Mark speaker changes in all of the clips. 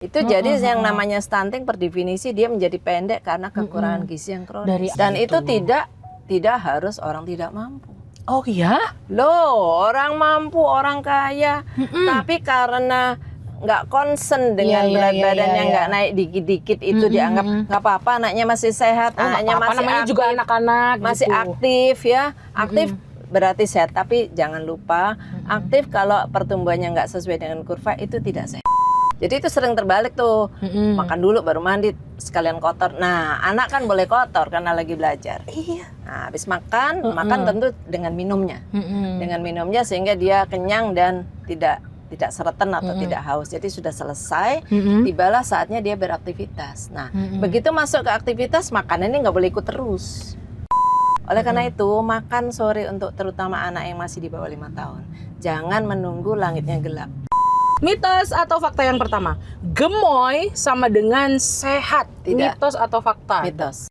Speaker 1: Itu jadi yang namanya stunting per definisi dia menjadi pendek karena kekurangan gizi yang kronis. Dan itu tidak harus orang tidak mampu.
Speaker 2: Oh iya?
Speaker 1: Loh, orang mampu, orang kaya, tapi karena nggak concern dengan berat badannya nggak naik dikit-dikit itu dianggap nggak apa-apa, anaknya masih sehat, anaknya masih
Speaker 2: namanya
Speaker 1: aktif,
Speaker 2: juga anak-anak
Speaker 1: masih
Speaker 2: gitu.
Speaker 1: aktif ya, aktif berarti sehat. Tapi jangan lupa aktif kalau pertumbuhannya nggak sesuai dengan kurva itu tidak sehat. Jadi itu sering terbalik tuh, makan dulu baru mandi sekalian kotor. Nah, anak kan boleh kotor karena lagi belajar.
Speaker 2: Iya.
Speaker 1: Nah, habis makan tentu dengan minumnya. Dengan minumnya sehingga dia kenyang dan tidak seretan atau tidak haus. Jadi sudah selesai, tibalah saatnya dia beraktivitas. Nah, begitu masuk ke aktivitas, makanan ini nggak boleh ikut terus. Oleh karena itu, makan sore untuk terutama anak yang masih di bawah 5 tahun. Jangan menunggu langitnya gelap.
Speaker 2: Mitos atau fakta yang pertama, gemoy sama dengan sehat.
Speaker 1: Tidak.
Speaker 2: Mitos atau fakta?
Speaker 1: Mitos.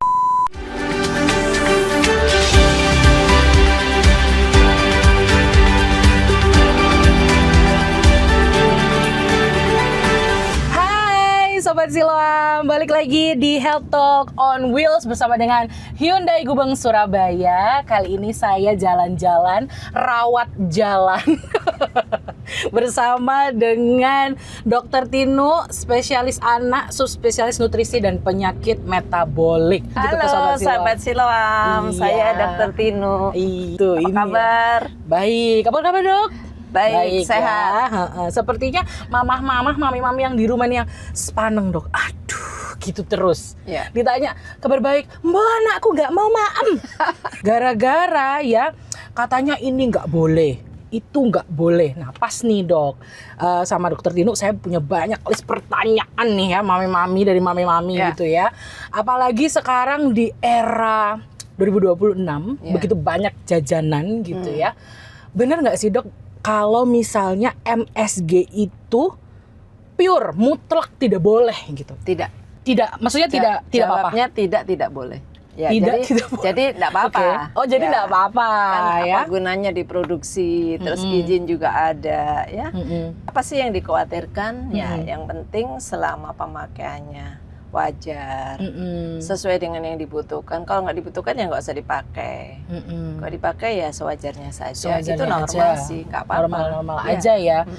Speaker 2: Sobat Siloam, balik lagi di Health Talk on Wheels bersama dengan Hyundai Gubeng Surabaya. Kali ini saya jalan-jalan, rawat jalan bersama dengan Dr. Tinu, spesialis anak, subspesialis nutrisi dan penyakit metabolik.
Speaker 1: Halo Sobat Siloam, saya Dr. Tinu.
Speaker 2: Itu,
Speaker 1: apa kabar?
Speaker 2: Baik, apa kabar dok?
Speaker 1: Baik, sehat.
Speaker 2: Ya. Sepertinya mamah-mamah, mami-mami yang di rumah nih yang sepaneng dok. Aduh, gitu terus.
Speaker 1: Ya.
Speaker 2: Ditanya kabar baik, mbak anakku nggak mau maem. Gara-gara ya katanya ini nggak boleh, itu nggak boleh. Nah pas nih dok, sama dokter Tinu saya punya banyak list pertanyaan nih ya mami-mami dari mami-mami gitu ya. Apalagi sekarang di era 2026 begitu banyak jajanan gitu ya. Bener nggak sih dok? Kalau misalnya MSG itu pure, mutlak tidak boleh gitu.
Speaker 1: Tidak,
Speaker 2: maksudnya tidak apa-apa.
Speaker 1: Jawabnya tidak boleh. Ya,
Speaker 2: tidak boleh.
Speaker 1: Jadi tidak apa-apa.
Speaker 2: Okay. Oh, jadi tidak apa-apa
Speaker 1: kan
Speaker 2: ya.
Speaker 1: Apa gunanya diproduksi, terus izin juga ada ya. Apa sih yang dikhawatirkan? Ya, yang penting selama pemakaiannya wajar, sesuai dengan yang dibutuhkan. Kalau nggak dibutuhkan ya nggak usah dipakai. Kalau dipakai ya sewajarnya saja. Itu normal sih, nggak apa-apa.
Speaker 2: Normal aja ya.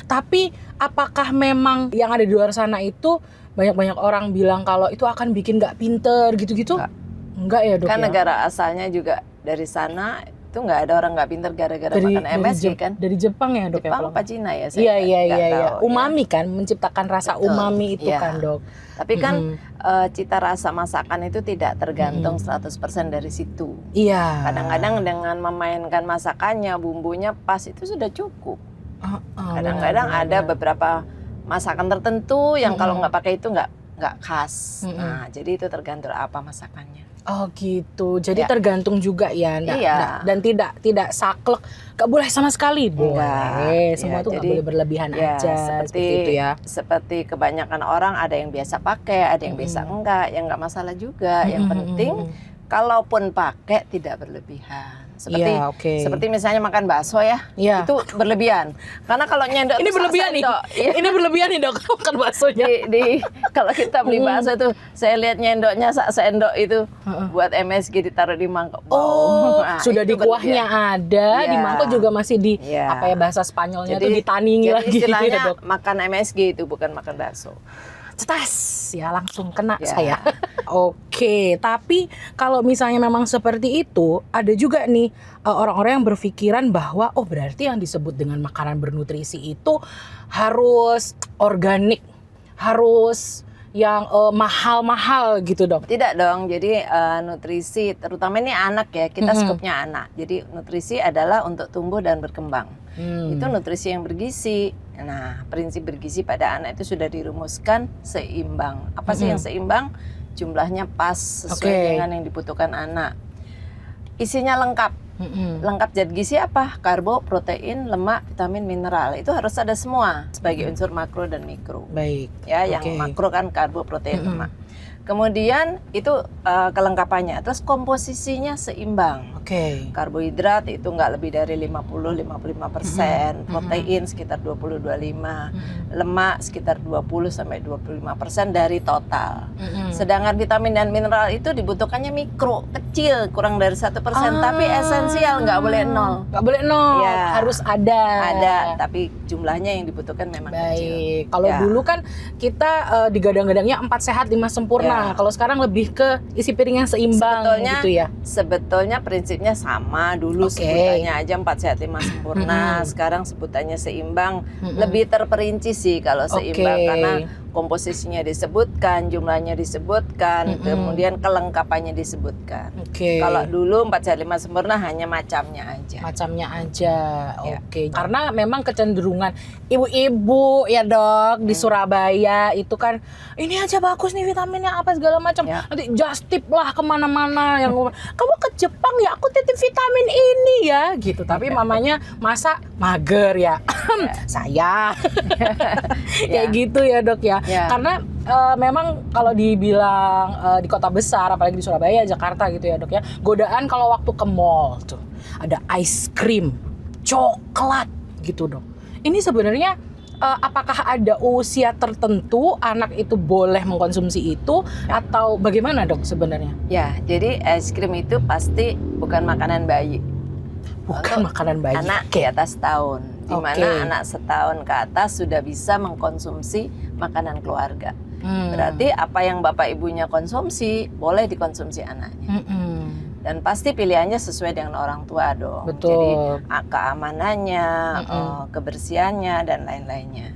Speaker 2: Tapi apakah memang yang ada di luar sana itu banyak orang bilang kalau itu akan bikin nggak pinter gitu-gitu? Enggak ya dok.
Speaker 1: Kan
Speaker 2: ya?
Speaker 1: negara asalnya juga dari sana. Itu nggak ada orang nggak pintar gara-gara makan MSG kan?
Speaker 2: Dari Jepang ya dok?
Speaker 1: Jepang apa Cina ya? Saya
Speaker 2: Iya. Umami kan, menciptakan rasa umami itu kan dok.
Speaker 1: Tapi kan cita rasa masakan itu tidak tergantung 100% dari situ.
Speaker 2: Iya.
Speaker 1: Kadang-kadang dengan memainkan masakannya, bumbunya pas itu sudah cukup. Kadang-kadang ada beberapa masakan tertentu yang kalau nggak pakai itu nggak khas. Nah, jadi itu tergantung apa masakannya.
Speaker 2: Oh gitu, jadi tergantung juga ya, dan tidak saklek, nggak boleh sama sekali, boleh, semua tuh nggak boleh berlebihan aja, seperti itu ya.
Speaker 1: Seperti kebanyakan orang ada yang biasa pakai, ada yang biasa enggak, yang nggak masalah juga. Yang penting kalaupun pakai tidak berlebihan. Seperti misalnya makan bakso ya, itu berlebihan. Karena kalau nyendok
Speaker 2: ini berlebihan nih, ini berlebihan nih dok, makan baksonya.
Speaker 1: Kalau kita beli bakso tuh, saya lihat nyendoknya sendok itu buat MSG ditaruh di mangkok.
Speaker 2: Nah, sudah di kuahnya ada, di mangkok juga masih di apa ya bahasa Spanyolnya tuh ditaningi lagi.
Speaker 1: Jadi istilahnya makan MSG itu bukan makan bakso.
Speaker 2: Cetas ya langsung kena saya. Oke, tapi kalau misalnya memang seperti itu, ada juga nih orang-orang yang berpikiran bahwa oh berarti yang disebut dengan makanan bernutrisi itu harus organik, harus yang mahal-mahal gitu dok?
Speaker 1: Tidak dong, jadi nutrisi terutama ini anak ya, kita skupnya anak. Jadi nutrisi adalah untuk tumbuh dan berkembang. Itu nutrisi yang bergizi. Nah, prinsip bergizi pada anak itu sudah dirumuskan seimbang. Apa sih yang seimbang? Jumlahnya pas sesuai dengan yang dibutuhkan anak. Isinya lengkap. Lengkap zat gizi apa? Karbo, protein, lemak, vitamin, mineral. Itu harus ada semua sebagai unsur makro dan mikro.
Speaker 2: Baik.
Speaker 1: Ya, yang makro kan karbo, protein, lemak. Kemudian itu kelengkapannya. Terus komposisinya seimbang.
Speaker 2: Oke.
Speaker 1: Karbohidrat itu nggak lebih dari 50-55%, protein sekitar 20-25, lemak sekitar 20-25% dari total. Sedangkan vitamin dan mineral itu dibutuhkannya mikro, kecil, kurang dari 1%, tapi esensial, nggak boleh nol.
Speaker 2: Nggak boleh nol,
Speaker 1: Ya.
Speaker 2: harus ada.
Speaker 1: Ada, tapi jumlahnya yang dibutuhkan memang kecil.
Speaker 2: Baik, kalau
Speaker 1: Ya.
Speaker 2: dulu kan kita digadang-gadangnya 4 sehat 5 sempurna.
Speaker 1: Ya.
Speaker 2: Kalau sekarang lebih ke isi piring yang seimbang gitu ya.
Speaker 1: Sebetulnya prinsipnya sama. Dulu
Speaker 2: Oke.
Speaker 1: sebutannya aja 4 sehat 5 sempurna. Sekarang sebutannya seimbang. Lebih terperinci sih kalau seimbang,
Speaker 2: Oke.
Speaker 1: karena komposisinya disebutkan, jumlahnya disebutkan, kemudian kelengkapannya disebutkan.
Speaker 2: Oke.
Speaker 1: Kalau dulu 4 sehat 5 sempurna hanya macamnya aja.
Speaker 2: Macamnya aja,
Speaker 1: Ya.
Speaker 2: oke. Karena memang kecenderungan ibu-ibu ya dok di Surabaya itu kan ini aja bagus nih vitaminnya apa segala macam.
Speaker 1: Ya.
Speaker 2: Nanti just tip lah kemana-mana yang kamu ke Jepang ya aku titip vitamin ini ya gitu. Tapi mamanya masa mager ya, saya kayak gitu ya dok ya.
Speaker 1: Ya.
Speaker 2: Karena memang kalau dibilang di kota besar, apalagi di Surabaya, Jakarta gitu ya dok ya, godaan kalau waktu ke mall tuh ada ice cream, coklat gitu dok. Ini sebenarnya apakah ada usia tertentu anak itu boleh mengkonsumsi itu atau bagaimana dok sebenarnya?
Speaker 1: Ya, jadi es krim itu pasti bukan makanan bayi.
Speaker 2: Bukan
Speaker 1: Untuk
Speaker 2: makanan bayi.
Speaker 1: anak di atas tahun, di mana
Speaker 2: Oke.
Speaker 1: anak setahun ke atas sudah bisa mengkonsumsi makanan keluarga.
Speaker 2: Hmm.
Speaker 1: Berarti apa yang bapak ibunya konsumsi boleh dikonsumsi anaknya. Dan pasti pilihannya sesuai dengan orang tua dong.
Speaker 2: Betul.
Speaker 1: Jadi keamanannya, kebersihannya dan lain-lainnya.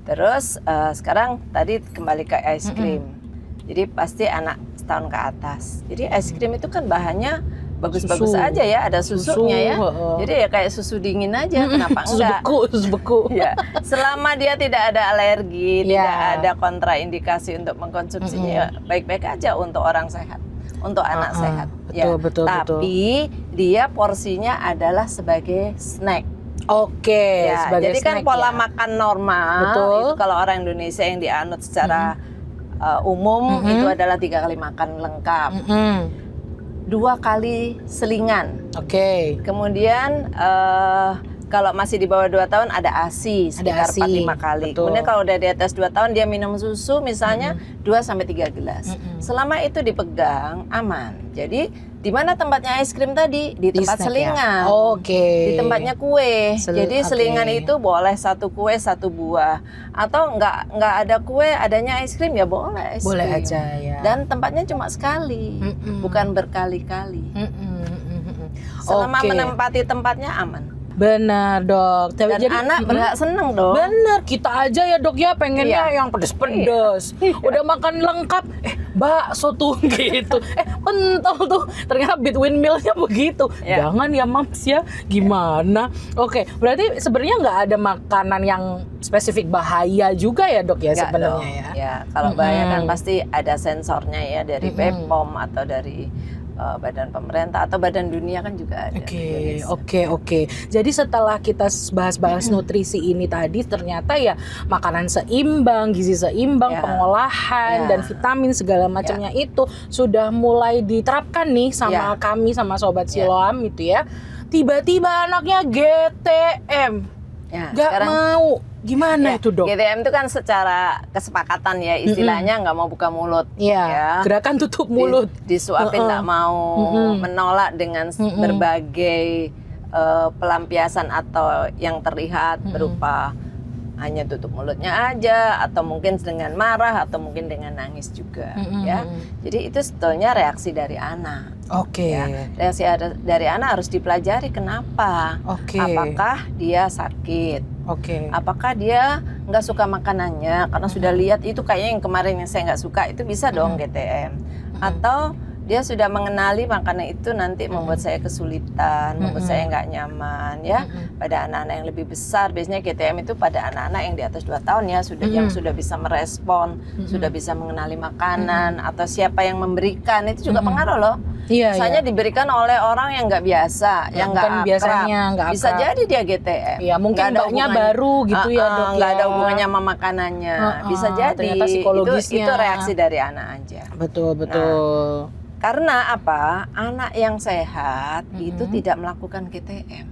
Speaker 1: Terus sekarang tadi kembali ke es krim. Jadi pasti anak setahun ke atas. Jadi es krim itu kan bahannya bagus-bagus
Speaker 2: Susu.
Speaker 1: aja ya, ada susunya ya. Jadi ya kayak susu dingin aja, kenapa
Speaker 2: Susu
Speaker 1: enggak?
Speaker 2: beku, susu beku.
Speaker 1: Ya, selama dia tidak ada alergi,
Speaker 2: Ya.
Speaker 1: tidak ada kontraindikasi untuk mengkonsumsinya, ya baik-baik aja untuk orang sehat, untuk anak sehat.
Speaker 2: Betul.
Speaker 1: Tapi dia porsinya adalah sebagai snack.
Speaker 2: Oke,
Speaker 1: Ya,
Speaker 2: sebagai
Speaker 1: jadi kan
Speaker 2: snack
Speaker 1: pola
Speaker 2: ya.
Speaker 1: makan normal
Speaker 2: Betul.
Speaker 1: itu kalau orang Indonesia yang dianut secara umum itu adalah 3 kali makan lengkap, 2 kali selingan.
Speaker 2: Oke.
Speaker 1: Kemudian kalau masih di bawah 2 tahun ada ASI sekitar
Speaker 2: ASI,
Speaker 1: 4-5 kali.
Speaker 2: betul.
Speaker 1: Kemudian kalau udah di atas 2 tahun dia minum susu misalnya 2-3 gelas. Selama itu dipegang aman. Jadi di mana tempatnya es krim tadi? Di tempat
Speaker 2: snack ya?
Speaker 1: selingan.
Speaker 2: Oke.
Speaker 1: Di tempatnya kue. Jadi
Speaker 2: oke.
Speaker 1: selingan itu boleh 1 kue 1 buah. Atau nggak ada kue, adanya es krim ya boleh es
Speaker 2: Boleh
Speaker 1: krim.
Speaker 2: aja ya.
Speaker 1: Dan tempatnya cuma sekali, bukan berkali-kali. Selama
Speaker 2: Oke.
Speaker 1: menempati tempatnya aman.
Speaker 2: Benar dok.
Speaker 1: Dan anak berhak seneng dong.
Speaker 2: Bener, kita aja ya dok ya pengennya
Speaker 1: Iya.
Speaker 2: yang pedes-pedes. Udah makan lengkap, bakso tuh gitu. Pentol tuh, ternyata between mealnya begitu.
Speaker 1: Iya.
Speaker 2: Jangan ya mams ya, gimana? Oke, berarti sebenarnya nggak ada makanan yang spesifik bahaya juga ya dok ya
Speaker 1: Nggak
Speaker 2: sebenarnya
Speaker 1: dong.
Speaker 2: ya.
Speaker 1: Ya, kalau bahaya kan pasti ada sensornya ya dari BPOM atau dari badan pemerintah atau badan dunia kan juga ada.
Speaker 2: Oke. Jadi setelah kita bahas-bahas nutrisi ini tadi, ternyata ya makanan seimbang, gizi seimbang,
Speaker 1: Ya.
Speaker 2: pengolahan
Speaker 1: Ya.
Speaker 2: dan vitamin segala macamnya itu sudah mulai diterapkan nih sama kami, sama sobat Siloam itu ya. Tiba-tiba anaknya GTM,
Speaker 1: Ya,
Speaker 2: nggak
Speaker 1: sekarang
Speaker 2: mau. Gimana itu dok?
Speaker 1: GTM itu kan secara kesepakatan ya istilahnya nggak mau buka mulut.
Speaker 2: Iya,
Speaker 1: Ya.
Speaker 2: gerakan tutup mulut.
Speaker 1: Disuapin nggak mau, menolak dengan berbagai pelampiasan atau yang terlihat berupa hanya tutup mulutnya aja, atau mungkin dengan marah, atau mungkin dengan nangis juga, ya. Jadi itu sebetulnya reaksi dari anak.
Speaker 2: Oke.
Speaker 1: Ya. Reaksi dari anak harus dipelajari kenapa.
Speaker 2: Oke.
Speaker 1: Apakah dia sakit?
Speaker 2: Oke.
Speaker 1: Apakah dia nggak suka makanannya karena sudah lihat itu kayaknya yang kemarin yang saya nggak suka itu bisa dong GTM. Atau dia sudah mengenali makanan itu nanti membuat saya kesulitan, membuat saya nggak nyaman ya. Pada anak-anak yang lebih besar, biasanya GTM itu pada anak-anak yang di atas 2 tahun ya, yang sudah bisa merespon, sudah bisa mengenali makanan, atau siapa yang memberikan, itu juga pengaruh loh.
Speaker 2: Iya,
Speaker 1: Misalnya diberikan oleh orang yang nggak biasa, yang nggak
Speaker 2: biasanya nggak akrab.
Speaker 1: bisa jadi dia GTM.
Speaker 2: Iya, mungkin mbaknya baru gitu ya dok.
Speaker 1: Nggak ada hubungannya sama makanannya, bisa jadi.
Speaker 2: Ternyata psikologisnya.
Speaker 1: Itu reaksi dari anak aja.
Speaker 2: Betul.
Speaker 1: Karena apa? Anak yang sehat itu tidak melakukan GTM.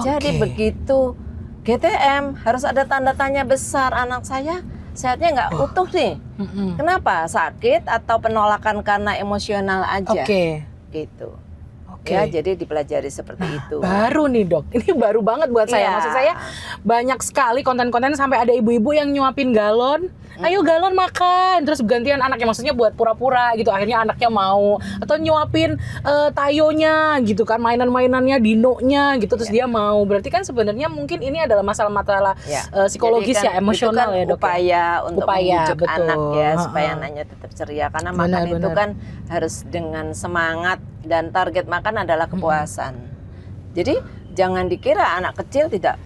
Speaker 1: Jadi begitu GTM harus ada tanda tanya besar, anak saya sehatnya nggak utuh nih. Kenapa? Sakit atau penolakan karena emosional aja. Gitu. Ya, jadi dipelajari seperti itu.
Speaker 2: Baru nih dok, ini baru banget buat saya. Maksud saya banyak sekali konten-konten sampai ada ibu-ibu yang nyuapin galon. Ayo galon makan, terus gantian anaknya, maksudnya buat pura-pura gitu. Akhirnya anaknya mau, atau nyuapin tayonya gitu kan, mainan-mainannya, dinonya gitu, terus dia mau. Berarti kan sebenarnya mungkin ini adalah masalah-masalah psikologis
Speaker 1: kan,
Speaker 2: ya, emosional
Speaker 1: itu kan
Speaker 2: ya dok.
Speaker 1: Upaya untuk membujuk anak ya, supaya anaknya tetap ceria. Karena makan itu kan harus dengan semangat, dan target makan adalah kepuasan. Jadi jangan dikira anak kecil tidak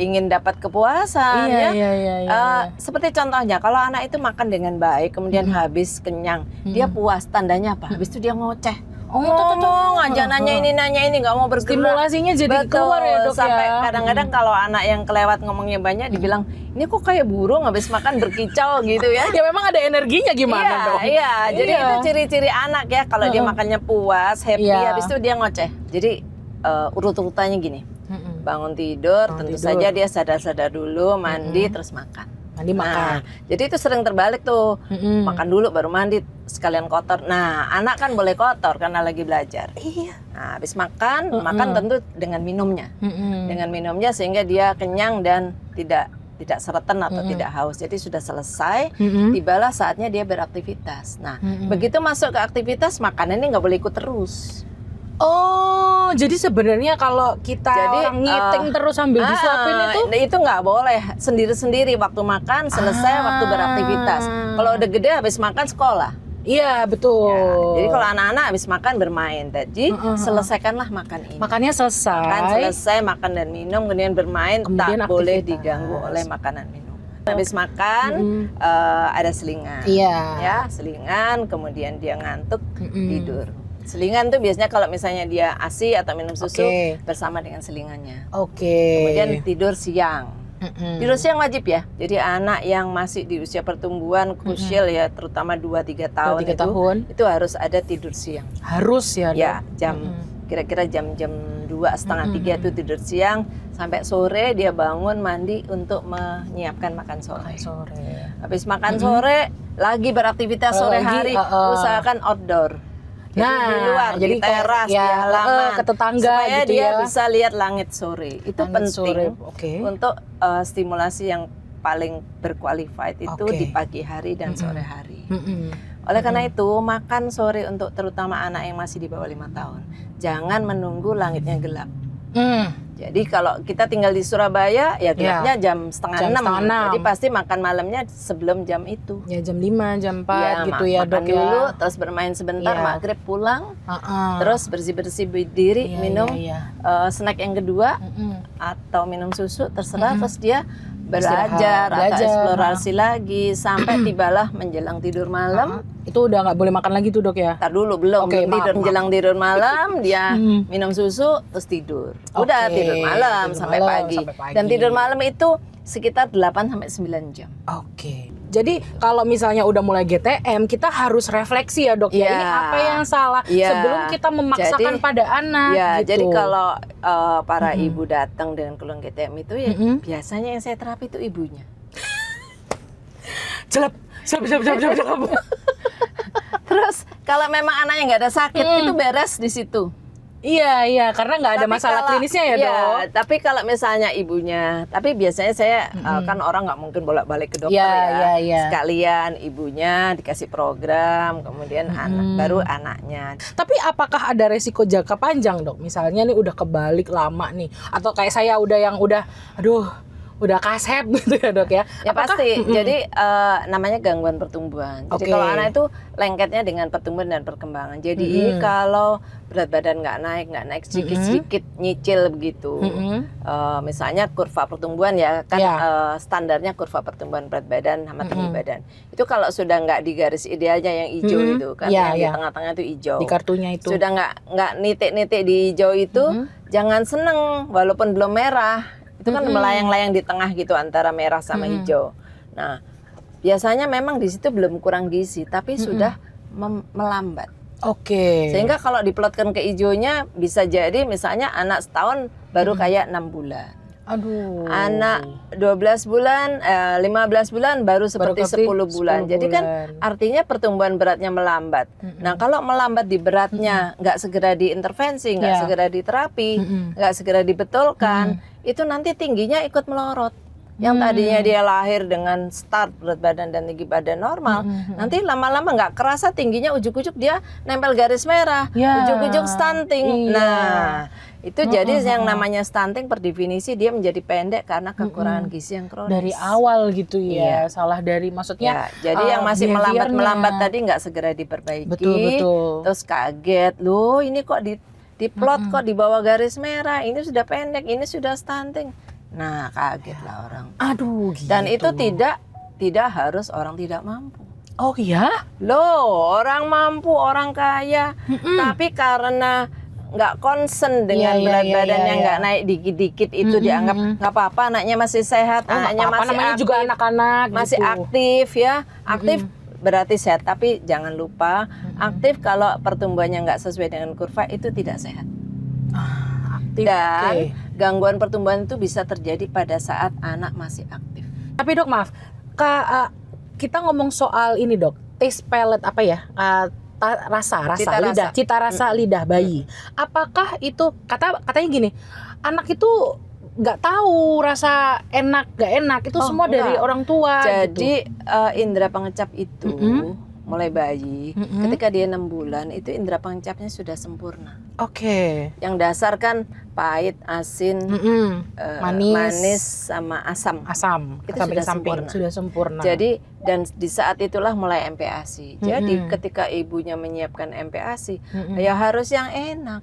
Speaker 1: ingin dapat kepuasan ya. Seperti contohnya kalau anak itu makan dengan baik kemudian habis kenyang, dia puas, tandanya apa? Habis itu dia ngoceh. Ngomong aja, nanya ini nggak mau bergerak.
Speaker 2: Stimulasinya jadi keluar ya dok.
Speaker 1: Sampai kadang-kadang kalau anak yang kelewat ngomongnya banyak dibilang, ini kok kayak burung habis makan berkicau gitu ya.
Speaker 2: Ya memang ada energinya gimana dok.
Speaker 1: Iya, jadi itu ciri-ciri anak ya. Kalau dia makannya puas, happy, habis itu dia ngoceh. Jadi urut-urutannya gini, bangun tidur, tentu saja dia sadar-sadar dulu, mandi, terus makan. Jadi itu sering terbalik tuh, makan dulu baru mandi, sekalian kotor. Nah, anak kan boleh kotor karena lagi belajar. Nah, habis makan tentu dengan minumnya, sehingga dia kenyang dan tidak seretan atau tidak haus. Jadi sudah selesai, tibalah saatnya dia beraktivitas. Nah, begitu masuk ke aktivitas, makanan ini nggak boleh ikut terus.
Speaker 2: Oh, jadi sebenarnya kalau kita orang ngiting terus sambil disuapin
Speaker 1: itu nggak boleh. Sendiri-sendiri waktu makan, selesai waktu beraktivitas. Kalau udah gede habis makan sekolah.
Speaker 2: Iya, betul.
Speaker 1: Ya, jadi kalau anak-anak habis makan bermain. Jadi selesaikanlah makan ini.
Speaker 2: Makannya selesai.
Speaker 1: Makan dan minum, kemudian bermain, kemudian tak boleh diganggu oleh makanan minum. Habis makan ada selingan. Ya, selingan, kemudian dia ngantuk, tidur. Selingan tuh biasanya kalau misalnya dia ASI atau minum susu bersama dengan selingannya. Kemudian tidur siang. Tidur siang wajib ya. Jadi anak yang masih di usia pertumbuhan krusial ya, terutama 2-3 tahun itu harus ada tidur siang.
Speaker 2: Harus ya.
Speaker 1: Ya, kira-kira jam 2:30 itu tidur siang sampai sore dia bangun mandi untuk menyiapkan makan sore. Habis makan sore lagi beraktivitas sore hari, usahakan outdoor. Jadi di luar, di teras, di halaman,
Speaker 2: ke tetangga
Speaker 1: supaya
Speaker 2: gitu
Speaker 1: dia
Speaker 2: ya.
Speaker 1: bisa lihat langit sore. Itu penting untuk stimulasi yang paling berqualified itu di pagi hari dan sore hari. Oleh karena itu, makan sore untuk terutama anak yang masih di bawah 5 tahun, jangan menunggu langitnya gelap. Jadi kalau kita tinggal di Surabaya ya gelapnya jam setengah 6. Jadi pasti makan malamnya sebelum jam itu.
Speaker 2: Ya jam 5, jam 4 gitu ya dok.
Speaker 1: Makan dulu, terus bermain sebentar, maghrib pulang, terus bersih-bersih diri, minum snack yang kedua atau minum susu, terserah. Terus dia belajar atau eksplorasi lagi sampai tibalah menjelang tidur malam.
Speaker 2: Itu udah nggak boleh makan lagi tuh dok ya?
Speaker 1: Ntar dulu belum tidur. Menjelang tidur malam dia minum susu terus tidur. Udah tidur malam sampai pagi. Dan tidur malam itu sekitar 8-9 jam.
Speaker 2: Jadi kalau misalnya udah mulai GTM, kita harus refleksi ya dok. Ini apa yang salah sebelum kita memaksakan pada anak.
Speaker 1: Jadi kalau para ibu datang dengan keluhan GTM itu ya biasanya yang saya terapi itu ibunya.
Speaker 2: Jelap.
Speaker 1: Terus kalau memang anaknya nggak ada sakit itu beres di situ.
Speaker 2: Iya, karena nggak ada masalah klinisnya ya dok.
Speaker 1: Tapi kalau misalnya ibunya, tapi biasanya saya kan orang nggak mungkin bolak-balik ke dokter sekalian ibunya dikasih program, kemudian baru anaknya.
Speaker 2: Tapi apakah ada resiko jangka panjang dok? Misalnya nih udah kebalik lama nih, atau kayak saya udah udah kasep gitu ya dok ya?
Speaker 1: Ya pasti. Jadi namanya gangguan pertumbuhan. Jadi kalau anak itu lengketnya dengan pertumbuhan dan perkembangan. Jadi kalau berat badan nggak naik sedikit-sedikit nyicil begitu. Misalnya kurva pertumbuhan ya kan standarnya kurva pertumbuhan berat badan sama tinggi badan. Itu kalau sudah nggak di garis idealnya yang hijau itu kan, yang di tengah-tengah itu hijau.
Speaker 2: Di kartunya itu.
Speaker 1: Sudah nggak nitik-nitik di hijau itu, jangan seneng walaupun belum merah. Itu kan melayang-layang di tengah gitu antara merah sama hijau. Nah, biasanya memang di situ belum kurang gizi, tapi sudah melambat.
Speaker 2: Oke.
Speaker 1: Sehingga kalau diplotkan ke hijaunya bisa jadi misalnya anak setahun baru kayak 6 bulan.
Speaker 2: Aduh.
Speaker 1: Anak 12 bulan, 15 bulan baru seperti 10 bulan. Jadi kan artinya pertumbuhan beratnya melambat. Nah kalau melambat di beratnya, nggak segera diintervensi, nggak segera diterapi, nggak segera dibetulkan, itu nanti tingginya ikut melorot. Yang tadinya dia lahir dengan start berat badan dan tinggi badan normal, nanti lama-lama nggak kerasa tingginya ujuk-ujuk dia nempel garis merah, ujuk-ujuk stunting. Nah itu jadi yang namanya stunting per definisi dia menjadi pendek karena kekurangan gizi yang kronis.
Speaker 2: Dari awal gitu ya, salah dari maksudnya.
Speaker 1: Jadi yang masih melambat tadi nggak segera diperbaiki.
Speaker 2: Betul.
Speaker 1: Terus kaget, loh ini kok diplot kok di bawah garis merah, ini sudah pendek, ini sudah stunting. Nah kaget lah orang.
Speaker 2: Aduh gitu.
Speaker 1: Dan itu tidak harus orang tidak mampu.
Speaker 2: Oh iya?
Speaker 1: Loh orang mampu, orang kaya, tapi karena nggak concern dengan berat badan yang nggak naik dikit-dikit itu dianggap nggak apa-apa, anaknya masih sehat, anaknya masih
Speaker 2: namanya
Speaker 1: aktif,
Speaker 2: juga anak-anak
Speaker 1: masih
Speaker 2: gitu.
Speaker 1: Aktif ya, aktif berarti sehat. Tapi jangan lupa aktif kalau pertumbuhannya nggak sesuai dengan kurva itu tidak sehat.
Speaker 2: Aktif.
Speaker 1: Dan gangguan pertumbuhan itu bisa terjadi pada saat anak masih aktif.
Speaker 2: Tapi dok maaf, kita ngomong soal ini dok, taste palate apa ya? Cita rasa lidah bayi. Apakah itu katanya gini, anak itu nggak tahu rasa enak nggak enak itu semua dari orang tua.
Speaker 1: Jadi
Speaker 2: gitu.
Speaker 1: Indera pengecap itu mulai bayi ketika dia 6 bulan itu indera pengecapnya sudah sempurna.
Speaker 2: Oke.
Speaker 1: Yang dasar kan pahit, asin, manis sama asam.
Speaker 2: Itu
Speaker 1: sudah sempurna. Jadi dan di saat itulah mulai MPASI. Jadi ketika ibunya menyiapkan MPASI, ya harus yang enak.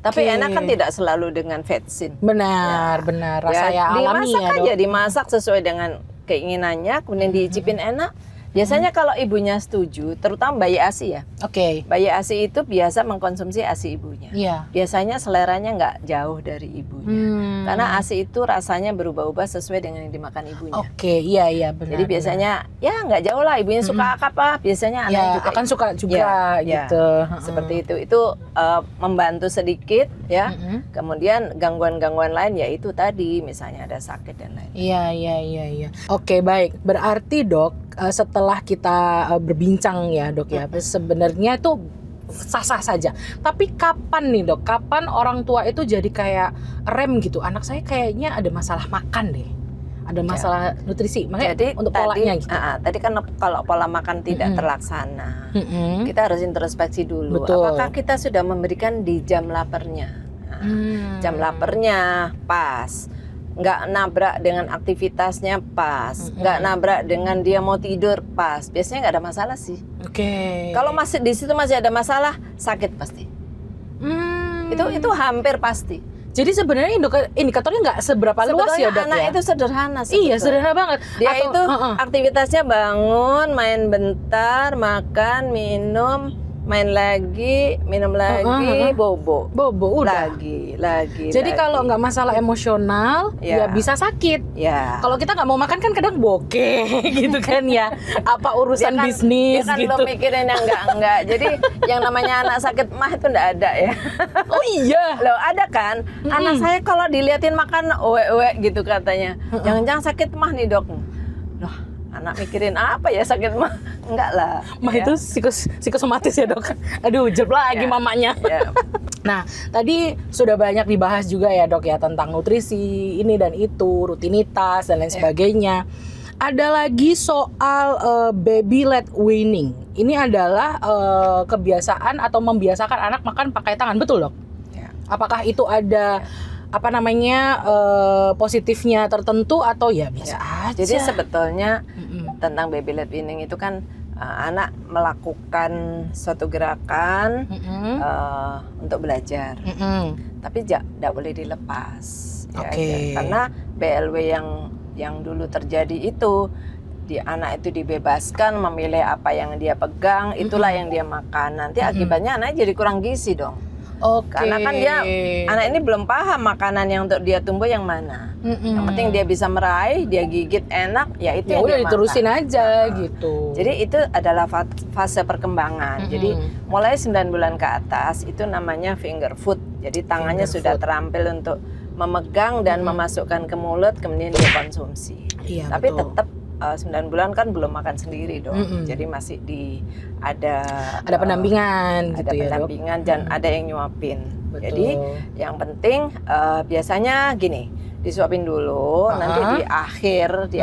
Speaker 1: Tapi enak kan tidak selalu dengan vetsin.
Speaker 2: Benar. Rasa yang alami
Speaker 1: dimasak aja, dimasak sesuai dengan keinginannya, kemudian diicipin enak. Biasanya kalau ibunya setuju, terutama bayi ASI ya. Bayi ASI itu biasa mengkonsumsi ASI ibunya. Biasanya seleranya nggak jauh dari ibunya. Karena ASI itu rasanya berubah-ubah sesuai dengan yang dimakan ibunya.
Speaker 2: Iya benar.
Speaker 1: Jadi biasanya ya nggak jauh lah, ibunya suka apa, biasanya anaknya juga
Speaker 2: akan suka juga gitu.
Speaker 1: Seperti itu. Itu membantu sedikit ya. Kemudian gangguan-gangguan lain yaitu tadi misalnya ada sakit dan lain.
Speaker 2: Iya. Oke, baik. Berarti dok, setelah kita berbincang ya dok ya, sebenarnya itu sah-sah saja. Tapi kapan nih dok? Kapan orang tua itu jadi kayak rem gitu? Anak saya kayaknya ada masalah makan deh, ada masalah nutrisi. Makanya
Speaker 1: jadi
Speaker 2: untuk polanya gitu.
Speaker 1: Tadi kan kalau pola makan tidak terlaksana, kita harus introspeksi dulu.
Speaker 2: Betul.
Speaker 1: Apakah kita sudah memberikan di jam laparnya? Jam laparnya pas. Nggak nabrak dengan aktivitasnya pas, nggak nabrak dengan dia mau tidur pas, biasanya nggak ada masalah sih. Kalau masih di situ masih ada masalah, sakit pasti. Itu hampir pasti.
Speaker 2: Jadi sebenarnya indikatornya nggak seberapa luas ya dok
Speaker 1: anak
Speaker 2: ya?
Speaker 1: itu sederhana sebetulnya.
Speaker 2: Iya sederhana banget.
Speaker 1: Dia itu aktivitasnya bangun, main bentar, makan, minum, main lagi, minum lagi, bobo
Speaker 2: udah.
Speaker 1: Lagi.
Speaker 2: Jadi kalau nggak masalah emosional, ya bisa sakit. Kalau kita nggak mau makan kan kadang bokeh, gitu kan ya. Apa urusan bisnis
Speaker 1: dia kan
Speaker 2: gitu.
Speaker 1: Lo mikirin yang enggak. Jadi yang namanya anak sakit mah itu enggak ada ya.
Speaker 2: Oh iya.
Speaker 1: Loh ada kan? Anak saya kalau diliatin makan gitu katanya. Jangan-jangan sakit mah nih dok. Loh, anak mikirin apa ya sakit mah? Enggak lah.
Speaker 2: Mah itu psikosomatis ya dok. Aduh, jeb lagi mamanya. Nah, tadi sudah banyak dibahas juga ya dok ya tentang nutrisi ini dan itu, rutinitas dan lain sebagainya. Ada lagi soal baby led weaning. Ini adalah kebiasaan atau membiasakan anak makan pakai tangan, betul dok? Apakah itu ada apa namanya positifnya tertentu atau ya biasa aja.
Speaker 1: Jadi sebetulnya
Speaker 2: Mm-mm.
Speaker 1: tentang baby led weaning itu kan anak melakukan suatu gerakan
Speaker 2: Mm-mm.
Speaker 1: untuk belajar,
Speaker 2: Mm-mm.
Speaker 1: tapi tidak boleh dilepas.
Speaker 2: Oke.
Speaker 1: Karena BLW yang dulu terjadi itu, di anak itu dibebaskan memilih apa yang dia pegang, itulah yang dia makan. Nanti akibatnya anaknya jadi kurang gizi dong.
Speaker 2: Oke.
Speaker 1: Karena kan anak ini belum paham makanan yang untuk dia tumbuh yang mana.
Speaker 2: Mm-mm.
Speaker 1: Yang penting dia bisa meraih, dia gigit enak, ya itu
Speaker 2: ya
Speaker 1: yang
Speaker 2: udah
Speaker 1: dia
Speaker 2: diterusin
Speaker 1: makan.
Speaker 2: aja gitu.
Speaker 1: Jadi itu adalah fase perkembangan. Jadi mulai 9 bulan ke atas itu namanya finger food. Jadi tangannya
Speaker 2: Finger
Speaker 1: sudah
Speaker 2: food.
Speaker 1: terampil untuk memegang dan memasukkan ke mulut, kemudian dia konsumsi.
Speaker 2: Iya,
Speaker 1: Tapi
Speaker 2: betul.
Speaker 1: tetap 9 bulan kan belum makan sendiri dong. Jadi masih ada
Speaker 2: pendampingan
Speaker 1: ada
Speaker 2: gitu ya, Dok.
Speaker 1: pendampingan dan ada yang nyuapin.
Speaker 2: Betul.
Speaker 1: Jadi yang penting biasanya gini, disuapin dulu, nanti di akhir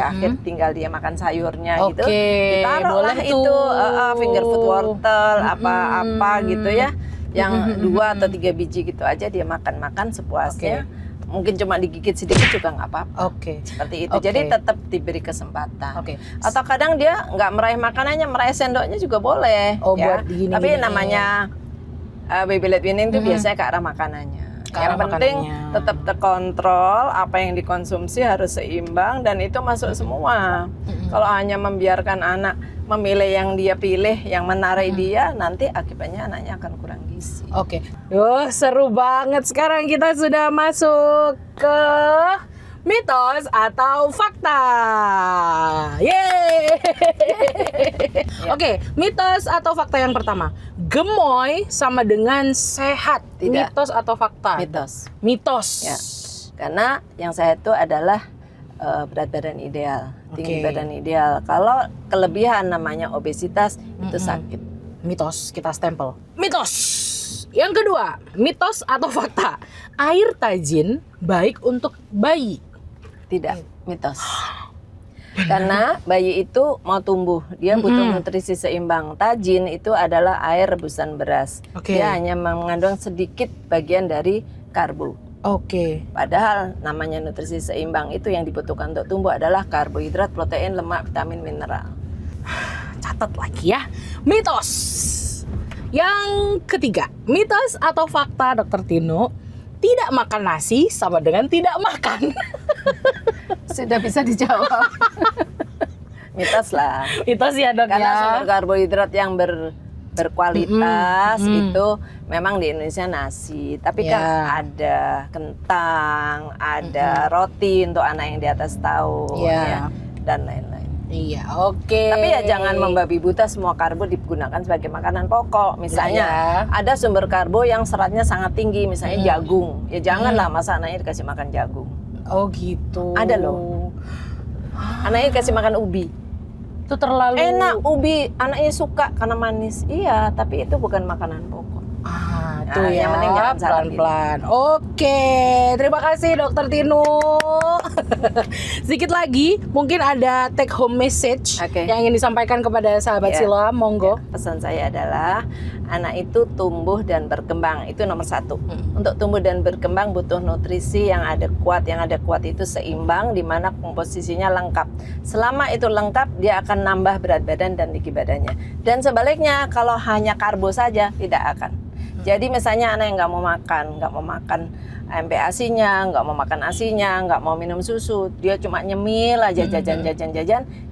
Speaker 1: tinggal dia makan sayurnya gitu.
Speaker 2: Oke,
Speaker 1: Ditaruhlah
Speaker 2: boleh
Speaker 1: itu
Speaker 2: tuh.
Speaker 1: finger food wortel apa-apa gitu ya. Yang 2 atau 3 biji gitu aja dia makan sepuasnya. Mungkin cuma digigit sedikit juga nggak apa-apa.
Speaker 2: Oke.
Speaker 1: Seperti itu.
Speaker 2: Oke.
Speaker 1: Jadi tetap diberi kesempatan.
Speaker 2: Oke.
Speaker 1: Atau kadang dia nggak meraih makanannya, meraih sendoknya juga boleh.
Speaker 2: Oh,
Speaker 1: ya.
Speaker 2: buat digini-gini.
Speaker 1: Tapi namanya baby led weaning itu biasanya ke arah makanannya.
Speaker 2: Ke arah
Speaker 1: Yang penting
Speaker 2: makanannya.
Speaker 1: tetap terkontrol, apa yang dikonsumsi harus seimbang dan itu masuk semua. Kalau hanya membiarkan anak memilih yang dia pilih, yang menarik dia, nanti akibatnya anaknya akan kurang gizi.
Speaker 2: Oke. Seru banget. Sekarang kita sudah masuk ke mitos atau fakta. Yeay. Oke, mitos atau fakta yang pertama. Gemoy sama dengan sehat.
Speaker 1: Tidak.
Speaker 2: Mitos atau fakta?
Speaker 1: Mitos.
Speaker 2: Mitos.
Speaker 1: Ya. Karena yang sehat itu adalah berat badan ideal, tinggi
Speaker 2: Oke.
Speaker 1: badan ideal. Kalau kelebihan namanya obesitas itu sakit.
Speaker 2: Mitos, kita stempel. Mitos. Yang kedua, mitos atau fakta? Air tajin baik untuk bayi.
Speaker 1: Tidak, mitos. Karena bayi itu mau tumbuh, dia butuh nutrisi seimbang. Tajin itu adalah air rebusan beras.
Speaker 2: Oke.
Speaker 1: Dia hanya mengandung sedikit bagian dari karbo.
Speaker 2: Oke.
Speaker 1: Padahal namanya nutrisi seimbang itu yang dibutuhkan untuk tumbuh adalah karbohidrat, protein, lemak, vitamin, mineral.
Speaker 2: Catat lagi ya. Mitos. Yang ketiga, mitos atau fakta Dokter Tino? Tidak makan nasi sama dengan tidak makan.
Speaker 1: Sudah bisa dijawab. Mitos lah.
Speaker 2: Mitos ya, Dok,
Speaker 1: Karena
Speaker 2: ya.
Speaker 1: sumber karbohidrat yang berkualitas itu memang di Indonesia nasi, tapi
Speaker 2: Ya.
Speaker 1: kan ada kentang, ada roti untuk anak yang di atas tahun,
Speaker 2: Ya.
Speaker 1: ya, dan lain-lain.
Speaker 2: Iya, oke.
Speaker 1: Tapi ya jangan membabi buta semua karbo digunakan sebagai makanan pokok. Misalnya
Speaker 2: Ya.
Speaker 1: ada sumber karbo yang seratnya sangat tinggi, misalnya jagung. Ya janganlah masa anaknya dikasih makan jagung.
Speaker 2: Oh gitu.
Speaker 1: Ada loh. Anaknya dikasih makan ubi.
Speaker 2: Itu terlalu
Speaker 1: Enak ubi, anaknya suka karena manis. Iya, tapi itu bukan makanan pokok.
Speaker 2: Tuh
Speaker 1: Nah,
Speaker 2: ya,
Speaker 1: yang penting jangan salah
Speaker 2: pelan-pelan. Oke, terima kasih Dokter Tino. Sedikit lagi, mungkin ada take home message
Speaker 1: Oke.
Speaker 2: yang ingin disampaikan kepada sahabat
Speaker 1: Ya.
Speaker 2: Siloam, monggo.
Speaker 1: Pesan saya adalah anak itu tumbuh dan berkembang, itu nomor 1. Untuk tumbuh dan berkembang butuh nutrisi yang adekuat. Yang adekuat itu seimbang, di mana komposisinya lengkap. Selama itu lengkap, dia akan nambah berat badan dan tinggi badannya. Dan sebaliknya, kalau hanya karbo saja tidak akan. Jadi misalnya anak yang nggak mau makan MPASI-nya, nggak mau makan ASI-nya, nggak mau minum susu, dia cuma nyemil aja jajan,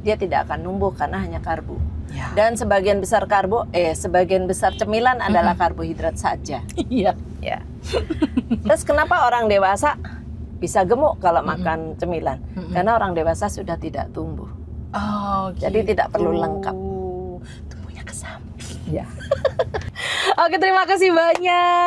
Speaker 1: dia tidak akan numbuh karena hanya karbo.
Speaker 2: Ya.
Speaker 1: Dan sebagian besar sebagian besar cemilan adalah karbohidrat saja.
Speaker 2: Iya.
Speaker 1: Ya. Terus kenapa orang dewasa bisa gemuk kalau makan cemilan? Karena orang dewasa sudah tidak tumbuh.
Speaker 2: Oh,
Speaker 1: Jadi tidak perlu lengkap.
Speaker 2: Tumbuhnya ke samping.
Speaker 1: Ya.
Speaker 2: Oke, terima kasih banyak